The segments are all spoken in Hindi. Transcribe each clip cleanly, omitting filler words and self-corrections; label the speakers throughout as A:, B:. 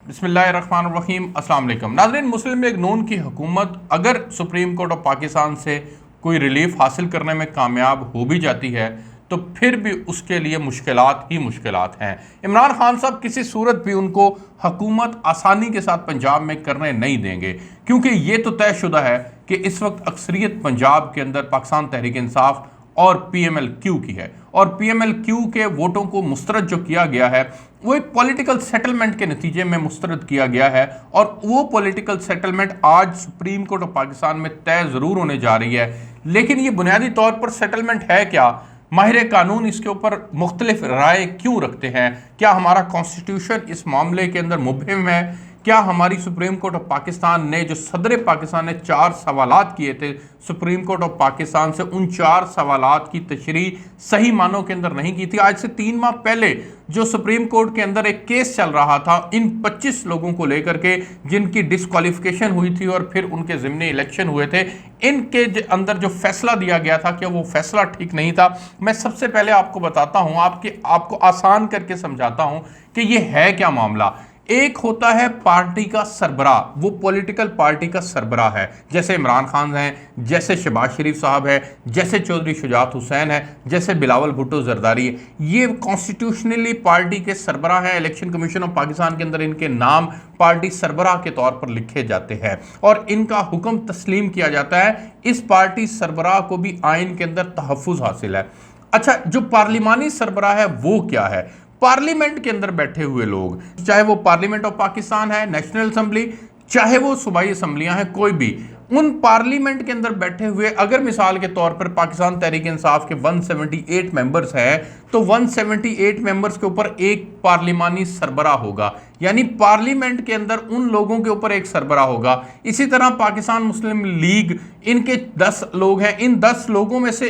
A: बिस्मिल्लाहिर्रहमानिर्रहीम अस्सलाम वालेकुम नाज़रीन। मुस्लिम लीग नून की हुकूमत अगर सुप्रीम कोर्ट ऑफ पाकिस्तान से कोई रिलीफ हासिल करने में कामयाब हो भी जाती है तो फिर भी उसके लिए मुश्किलात ही मुश्किलात हैं। इमरान खान साहब किसी सूरत भी उनको हुकूमत आसानी के साथ पंजाब में करने नहीं देंगे, क्योंकि ये तो तयशुदा है कि इस वक्त अक्सरियत पंजाब के अंदर पाकिस्तान तहरीक इंसाफ और PMLQ की है, और PMLQ के वोटों को मुस्तरद जो किया गया है वो एक पॉलिटिकल सेटलमेंट के नतीजे में मुस्तरद किया गया है, और वो पॉलिटिकल सेटलमेंट आज सुप्रीम कोर्ट ऑफ पाकिस्तान में तय ज़रूर होने जा रही है। लेकिन ये बुनियादी तौर पर सेटलमेंट है क्या? माहिर कानून इसके ऊपर मुख्तलिफ राय क्यों रखते हैं? क्या हमारा कॉन्स्टिट्यूशन इस मामले के अंदर मुबहिम है? क्या हमारी सुप्रीम कोर्ट ऑफ पाकिस्तान ने जो सदर पाकिस्तान ने 4 सवालात किए थे सुप्रीम कोर्ट ऑफ पाकिस्तान से, उन 4 सवालात की तशरीह सही मानों के अंदर नहीं की थी? आज से 3 माह पहले जो सुप्रीम कोर्ट के अंदर एक केस चल रहा था इन 25 लोगों को लेकर के जिनकी डिस्क्वालिफिकेशन हुई थी और फिर उनके ज़िम्नी इलेक्शन हुए थे, इनके अंदर जो फैसला दिया गया था क्या वो फैसला ठीक नहीं था? मैं सबसे पहले आपको बताता हूँ, आपको आसान करके समझाता हूँ कि ये है क्या मामला। एक होता है पार्टी का सरबराह, वो पॉलिटिकल पार्टी का सरबराह है, जैसे इमरान खान हैं, जैसे शहबाज शरीफ साहब है, जैसे चौधरी शुजात हुसैन है, जैसे बिलावल भुट्टो जरदारी है। ये कॉन्स्टिट्यूशनली पार्टी के सरबराह हैं। इलेक्शन कमीशन ऑफ पाकिस्तान के अंदर इनके नाम पार्टी सरबराह के तौर पर लिखे जाते हैं और इनका हुक्म तस्लीम किया जाता है। इस पार्टी सरबराह को भी आइन के अंदर तहफ़्फ़ुज़ हासिल है। अच्छा, जो पार्लिमानी सरबराह है वो क्या है? पार्लियामेंट के अंदर बैठे हुए लोग, चाहे वो पार्लियामेंट ऑफ पाकिस्तान है, नेशनल असेंबली, चाहे वो सूबाई असम्बलियां हैं, कोई भी, उन पार्लियामेंट के अंदर बैठे हुए, अगर मिसाल के तौर पर पाकिस्तान तहरीक इंसाफ के 178 मेंबर्स हैं तो 178 मेंबर्स के ऊपर एक पार्लिमानी सरबराह होगा, यानी पार्लियामेंट के अंदर उन लोगों के ऊपर एक सरबराह होगा। इसी तरह पाकिस्तान मुस्लिम लीग, इनके 10 लोग हैं, इन 10 लोगों में से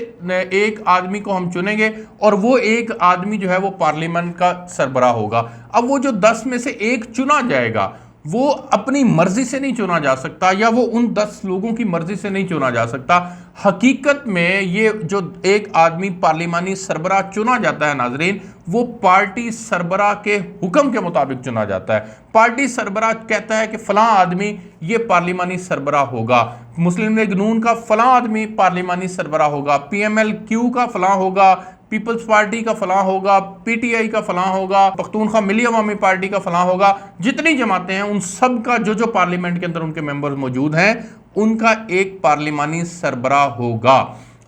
A: एक आदमी को हम चुनेंगे और वो एक आदमी जो है वो पार्लियामेंट का सरबराह होगा। अब वो जो 10 में से एक चुना जाएगा वो अपनी मर्जी से नहीं चुना जा सकता, या वो उन 10 लोगों की मर्जी से नहीं चुना जा सकता। हकीकत में ये जो एक आदमी पार्लिमानी सरबराह चुना जाता है नाजरीन, वो पार्टी सरबराह के हुक्म के मुताबिक चुना जाता है। पार्टी सरबराह कहता है कि फलां आदमी ये पार्लिमानी सरबराह होगा, मुस्लिम लीग नून का फलां आदमी पार्लिमानी सरबराह होगा, PMLQ का फलां होगा, पीपल्स पार्टी का फलां होगा, PTI का फलां होगा, पख्तूनख्वा मिली अवामी पार्टी का फलां होगा। जितनी जमातें हैं उन सब का जो पार्लियामेंट के अंदर उनके मेंबर्स मौजूद हैं उनका एक पार्लिमानी सरबराह होगा।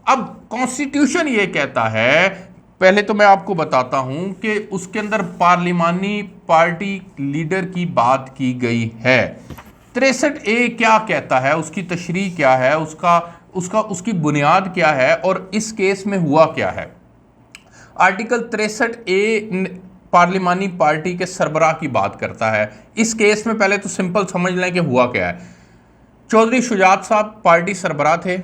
A: अब कॉन्स्टिट्यूशन ये कहता है, पहले तो मैं आपको बताता हूं कि उसके अंदर पार्लिमानी पार्टी लीडर की बात की गई है। 63A क्या कहता है, उसकी तशरीह क्या है, उसकी बुनियाद क्या है और इस केस में हुआ क्या है। आर्टिकल 63A पार्लिमानी पार्टी के सरबराह की बात करता है। इस केस में पहले तो सिंपल समझ लें कि हुआ क्या है। चौधरी शुजात साहब पार्टी सरबराह थे,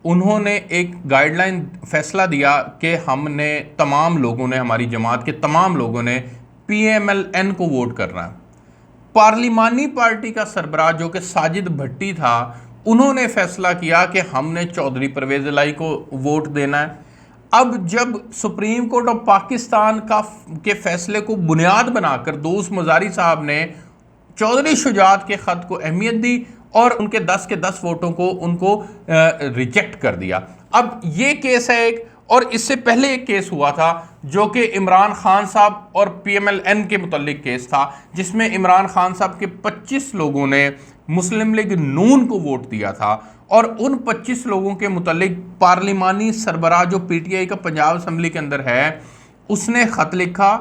A: उन्होंने एक गाइडलाइन फैसला दिया कि हमने तमाम लोगों ने, हमारी जमात के तमाम लोगों ने PMLN को वोट करना है। पार्लिमानी पार्टी का सरबराह जो कि साजिद भट्टी था, उन्होंने फैसला किया कि हमने चौधरी परवेज इलाही को वोट देना है। अब जब सुप्रीम कोर्ट ऑफ पाकिस्तान के फैसले को बुनियाद बनाकर दोस्त मजारी साहब ने चौधरी शुजात के खत को अहमियत दी और उनके 10 के 10 वोटों को उनको रिजेक्ट कर दिया। अब ये केस है एक, और इससे पहले एक केस हुआ था जो कि इमरान खान साहब और PMLN के मुतल्लिक केस था, जिसमें इमरान खान साहब के 25 लोगों ने मुस्लिम लीग नून को वोट दिया था और उन 25 लोगों के मुतल्लिक पार्लिमानी सरबराह जो PTI का पंजाब असम्बली के अंदर है, उसने ख़त लिखा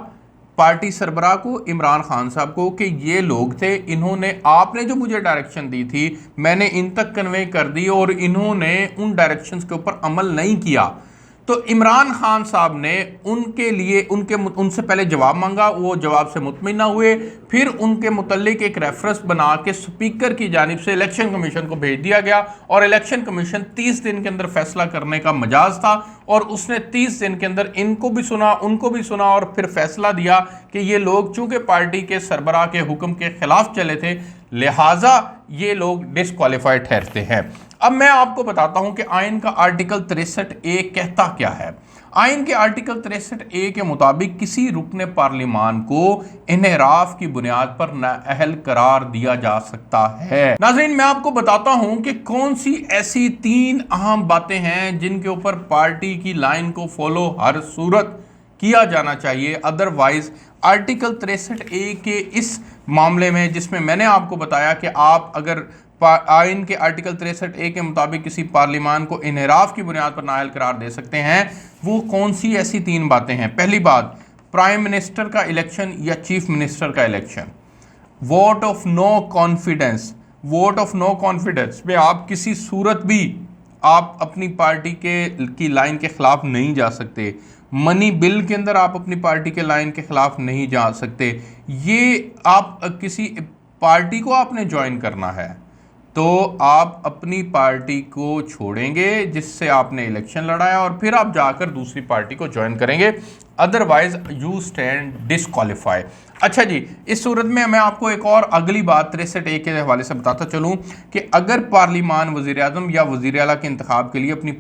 A: पार्टी सरबराह को, इमरान खान साहब को, कि ये लोग थे, इन्होंने, आपने जो मुझे डायरेक्शन दी थी मैंने इन तक कन्वे कर दी और इन्होंने उन डायरेक्शंस के ऊपर अमल नहीं किया। तो इमरान खान साहब ने उनके लिए उनसे पहले जवाब मांगा, वो जवाब से मुतमिन ना हुए, फिर उनके मुतल्लिक एक रेफरेंस बना के स्पीकर की जानिब से इलेक्शन कमीशन को भेज दिया गया और इलेक्शन कमीशन 30 दिन के अंदर फैसला करने का मजाज था और उसने 30 दिन के अंदर इनको भी सुना, उनको भी सुना और फिर फैसला दिया कि ये लोग चूंकि पार्टी के सरबराह के हुक्म के खिलाफ चले थे, लिहाजा ये लोग डिस्क्वालीफाइड ठहरते हैं। अब मैं आपको बताता हूं कि आइन का आर्टिकल 63A कहता क्या है। आइन के आर्टिकल 63A के मुताबिक किसी रुकने पार्लिमान को इन्हराफ की बुनियाद पर नाअहल करार दिया जा सकता है। नाज़रीन, मैं आपको बताता हूं कि कौन सी ऐसी 3 अहम बातें हैं जिनके ऊपर पार्टी की लाइन को फॉलो हर सूरत किया जाना चाहिए, अदरवाइज आर्टिकल 63A के इस मामले में, जिसमें मैंने आपको बताया कि आप अगर आइन के आर्टिकल 63A के मुताबिक किसी पार्लिमान को इन्हराफ की बुनियाद पर नाअहल करार दे सकते हैं, वो कौन सी ऐसी 3 बातें हैं। पहली बात, प्राइम मिनिस्टर का इलेक्शन या चीफ मिनिस्टर का election. Vote of no confidence, vote of no confidence में आप किसी सूरत भी आप अपनी पार्टी की लाइन के खिलाफ नहीं जा सकते। मनी बिल के अंदर आप अपनी पार्टी के लाइन के खिलाफ नहीं जा सकते। ये आप किसी पार्टी को आपने ज्वाइन करना है तो आप अपनी पार्टी को छोड़ेंगे जिससे आपने इलेक्शन लड़ाया और फिर आप जाकर दूसरी पार्टी को ज्वाइन करेंगे, अदरवाइज यू स्टैंड डिस्क्वालीफाई। अच्छा जी, इस सूरत में मैं आपको एक और अगली बात 63A के हवाले से बताता चलूं कि अगर पार्लिमान वज़ीर आज़म या वज़ीर आला के इंतखाब के लिए अपनी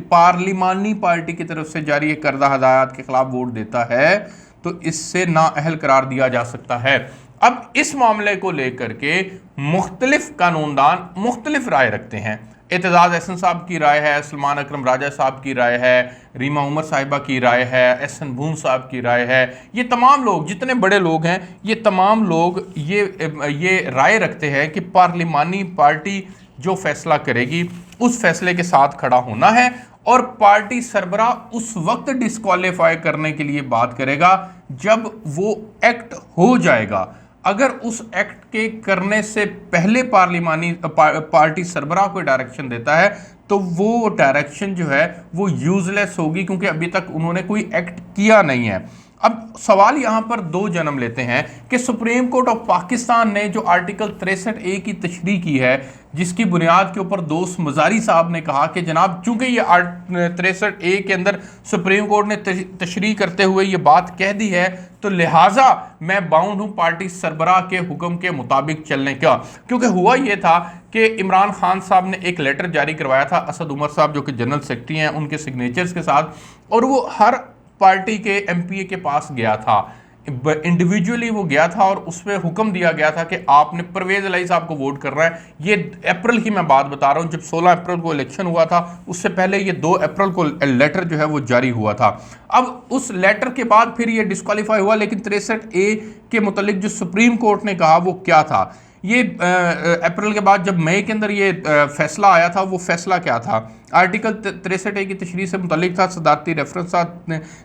A: पार्लिमानी पार्टी की तरफ से जारी करदा हदायत के खिलाफ वोट देता है तो इससे नाअहल करार दिया जा सकता है। अब इस मामले को लेकर के मुख्तलिफ कानूनदान मुख्तलिफ राय रखते हैं। एतजाज़ एहसन साहब की राय है, सलमान अकरम राजा साहब की राय है, रीमा उमर साहिबा की राय है, एहसन बून साहब की राय है। ये तमाम लोग, जितने बड़े लोग हैं, ये तमाम लोग ये राय रखते हैं कि पार्लिमानी पार्टी जो फैसला करेगी उस फैसले के साथ खड़ा होना है और पार्टी सरबरा उस वक्त डिस्क्वालीफाई करने के लिए बात करेगा जब वो एक्ट हो जाएगा। अगर उस एक्ट के करने से पहले पार्टी सरबराह को डायरेक्शन देता है तो वो डायरेक्शन जो है वो यूजलेस होगी, क्योंकि अभी तक उन्होंने कोई एक्ट किया नहीं है। अब सवाल यहां पर 2 जन्म लेते हैं कि सुप्रीम कोर्ट ऑफ पाकिस्तान ने जो आर्टिकल 63A की तशरीह की है, जिसकी बुनियाद के ऊपर दोस्त मजारी साहब ने कहा कि जनाब चूंकि ये 63A के अंदर सुप्रीम कोर्ट ने तशरीह करते हुए ये बात कह दी है तो लिहाजा मैं बाउंड हूं पार्टी सरबराह के हुक्म के मुताबिक चलने का। क्योंकि हुआ ये था कि इमरान खान साहब ने एक लेटर जारी करवाया था असद उमर साहब जो कि जनरल सेक्रेटरी हैं, उनके सिग्नेचर्स के साथ, और वो हर पार्टी के एमपीए के पास गया था, इंडिविजुअली वो गया था और उसमें हुक्म दिया गया था कि आपने परवेज इलाही साहब को वोट करना है। ये अप्रैल की मैं बात बता रहा हूँ, जब 16 अप्रैल को इलेक्शन हुआ था, उससे पहले ये 2 अप्रैल को लेटर जो है वो जारी हुआ था। अब उस लेटर के बाद फिर ये डिस्क्वालीफाई हुआ, लेकिन 63A के मुतालिक जो सुप्रीम कोर्ट ने कहा वो क्या था, ये अप्रैल के बाद जब मई के अंदर ये फैसला आया था, वो फैसला क्या था। आर्टिकल 63A की तशरीह से मुतल्लिक था, सदारती रेफरेंस था,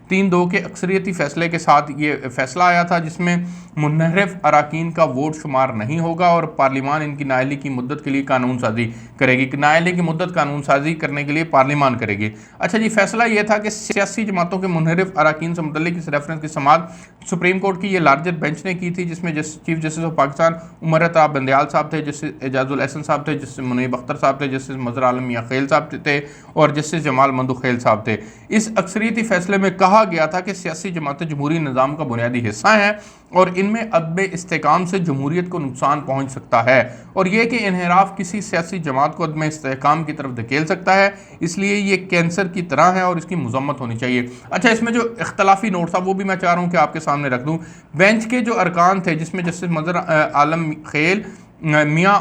A: 3-2 के अक्सरियती फैसले के साथ ये फैसला आया था, जिसमें मुनहरिफ अराकीन का वोट शुमार नहीं होगा और पार्लिमान इनकी नाअहली की मुद्दत के लिए कानून साजी करेगी। नाअहली की मुद्दत कानून साजी करने के लिए पार्लिमान करेगी। अच्छा जी, फैसला यह था कि सियासी जमातों के मुनहरिफ अराकीन से मुतल्लिक इस रेफरेंस की समाअत सुप्रीम कोर्ट की ये लार्जर बेंच ने की थी, जिसमें chief justice of Pakistan Umar Ata Bandial साहब थे, जस्टिस एजाजुल एहसन साहब थे, जस्टिस मुनीब अख्तर साहब थे, जस्टिस मजहर आलम मियां खेल साहब थे और जस्टिस जमाल मंदुखेल साहब थे। इस अक्सरियती फैसले में कहा गया था कि सियासी जमातें जमहूरी निज़ाम का बुनियादी हिस्सा हैं और इनमें अदब इस्तेकाम से जमहूरियत को नुकसान पहुंच सकता है, और यह कि इन्हराफ किसी सियासी जमात को अदब इस्तेकाम की तरफ धकेल सकता है, इसलिए ये कैंसर की तरह है और इसकी मजम्मत होनी चाहिए। अच्छा, इसमें जो इख्तलाफी नोट था वो भी मैं चाह रहा हूँ कि आपके सामने रख दूँ। बेंच के जो अरकान थे, जिसमें जस्टिस मजहर आलम खेल मियाँ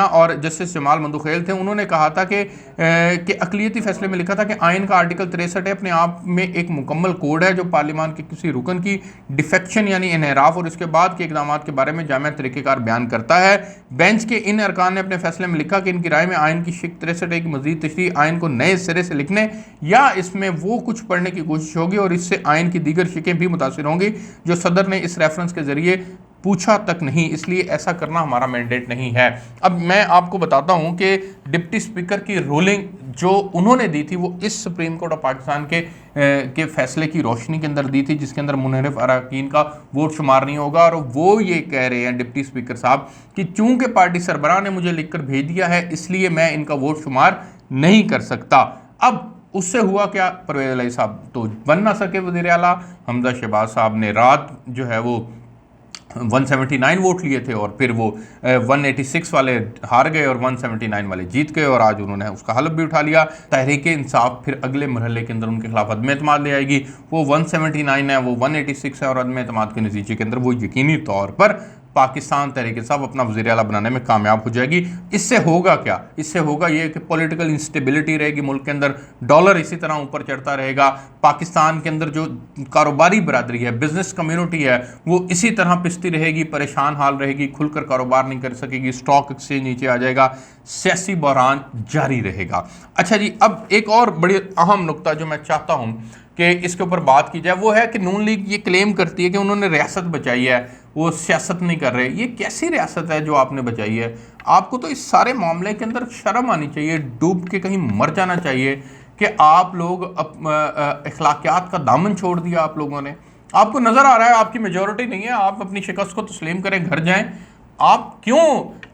A: और जस्टिस जमाल मंदुखेल थे, उन्होंने कहा था कि अक़लियती फैसले में लिखा था कि आइन का आर्टिकल 63 अपने आप में एक मुकम्मल कोड है जो पार्लिमान के किसी रुकन की डिफेक्शन यानी इन्हराफ और इसके बाद के इक़दामात के बारे में जामिया तरीक़ेकार बयान करता है। बेंच के इन अरकान ने अपने फैसले में लिखा कि इनकी राय में आइन की शिक 63 की मज़ीद तशरीह आइन को नए सिरे से लिखने या इसमें वो कुछ पढ़ने की कोशिश होगी और इससे आइन की दीगर शिकें भी मुतासिर होंगी जो सदर ने इस रेफरेंस के ज़रिए पूछा तक नहीं, इसलिए ऐसा करना हमारा मैंडेट नहीं है। अब मैं आपको बताता हूं कि डिप्टी स्पीकर की रूलिंग जो उन्होंने दी थी वो इस सुप्रीम कोर्ट ऑफ पाकिस्तान के फैसले की रोशनी के अंदर दी थी, जिसके अंदर मुनहरिफ अरकान का वोट शुमार नहीं होगा, और वो ये कह रहे हैं डिप्टी स्पीकर साहब कि चूंकि पार्टी सरबराह ने मुझे लिखकर भेज दिया है इसलिए मैं इनका वोट शुमार नहीं कर सकता। अब उससे हुआ क्या, परवेज इलाही साहब तो बन ना सके वज़ीर आला, हमजा शहबाज साहब ने रात जो है वो 179 वोट लिए थे और फिर वो 186 वाले हार गए और 179 वाले जीत गए और आज उन्होंने उसका हलफ भी उठा लिया। तहरीक इंसाफ फिर अगले मरहले के अंदर उनके खिलाफ अदम एतमाद ले आएगी। वो 179 है, वो 186 है और अदम एतमाद के नतीजे के अंदर वो यकीनी तौर पर पाकिस्तान तहरीक इंसाफ अपना वज़ीर आला बनाने में कामयाब हो जाएगी। इससे होगा क्या? इससे होगा ये कि पॉलिटिकल इंस्टेबिलिटी रहेगी मुल्क के अंदर, डॉलर इसी तरह ऊपर चढ़ता रहेगा, पाकिस्तान के अंदर जो कारोबारी बरादरी है, बिजनेस कम्युनिटी है, वो इसी तरह पिसती रहेगी, परेशान हाल रहेगी, खुलकर कारोबार नहीं कर सकेगी, स्टॉक एक्सचेंज नीचे आ जाएगा, सियासी बहरान जारी रहेगा। अच्छा जी, अब एक और बड़ी अहम नुकता जो मैं चाहता हूँ कि इसके ऊपर बात की जाए वो है कि नून लीग ये क्लेम करती है कि उन्होंने रियासत बचाई है, वो सियासत नहीं कर रहे। ये कैसी रियासत है जो आपने बचाई है? आपको तो इस सारे मामले के अंदर शर्म आनी चाहिए, डूब के कहीं मर जाना चाहिए कि आप लोग अखलाकियात का दामन छोड़ दिया आप लोगों ने। आपको नज़र आ रहा है आपकी मेजॉरिटी नहीं है, आप अपनी शिकस्त को तस्लीम करें, घर जाएं। आप क्यों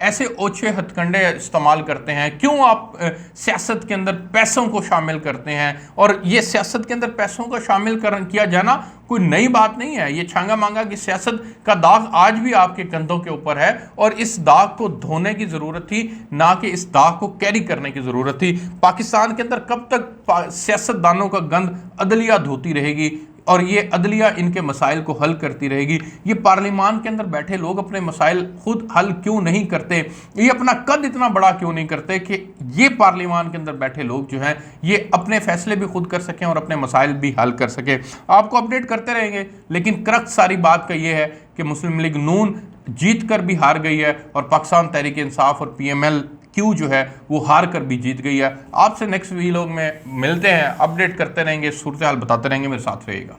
A: ऐसे ओछे हथकंडे इस्तेमाल करते हैं? क्यों आप सियासत के अंदर पैसों को शामिल करते हैं? और ये सियासत के अंदर पैसों को शामिल किया जाना कोई नई बात नहीं है। ये छांगा मांगा की सियासत का दाग आज भी आपके कंधों के ऊपर है और इस दाग को धोने की ज़रूरत थी, ना कि इस दाग को कैरी करने की ज़रूरत थी। पाकिस्तान के अंदर कब तक सियासतदानों का गंद अदलिया धोती रहेगी और ये अदलिया इनके मसाइल को हल करती रहेगी? ये पार्लिमान के अंदर बैठे लोग अपने मसाइल खुद हल क्यों नहीं करते? ये अपना कद इतना बड़ा क्यों नहीं करते कि ये पार्लिमान के अंदर बैठे लोग जो हैं ये अपने फैसले भी खुद कर सकें और अपने मसाइल भी हल कर सकें? आपको अपडेट करते रहेंगे, लेकिन क्रक्स सारी बात का ये है कि मुस्लिम लीग नून जीत कर भी हार गई है और पाकिस्तान तहरीक इंसाफ और PML क्यों जो है वो हार कर भी जीत गई है। आपसे नेक्स्ट वीलॉग में मिलते हैं, अपडेट करते रहेंगे, सूरत हाल बताते रहेंगे, मेरे साथ रहिएगा।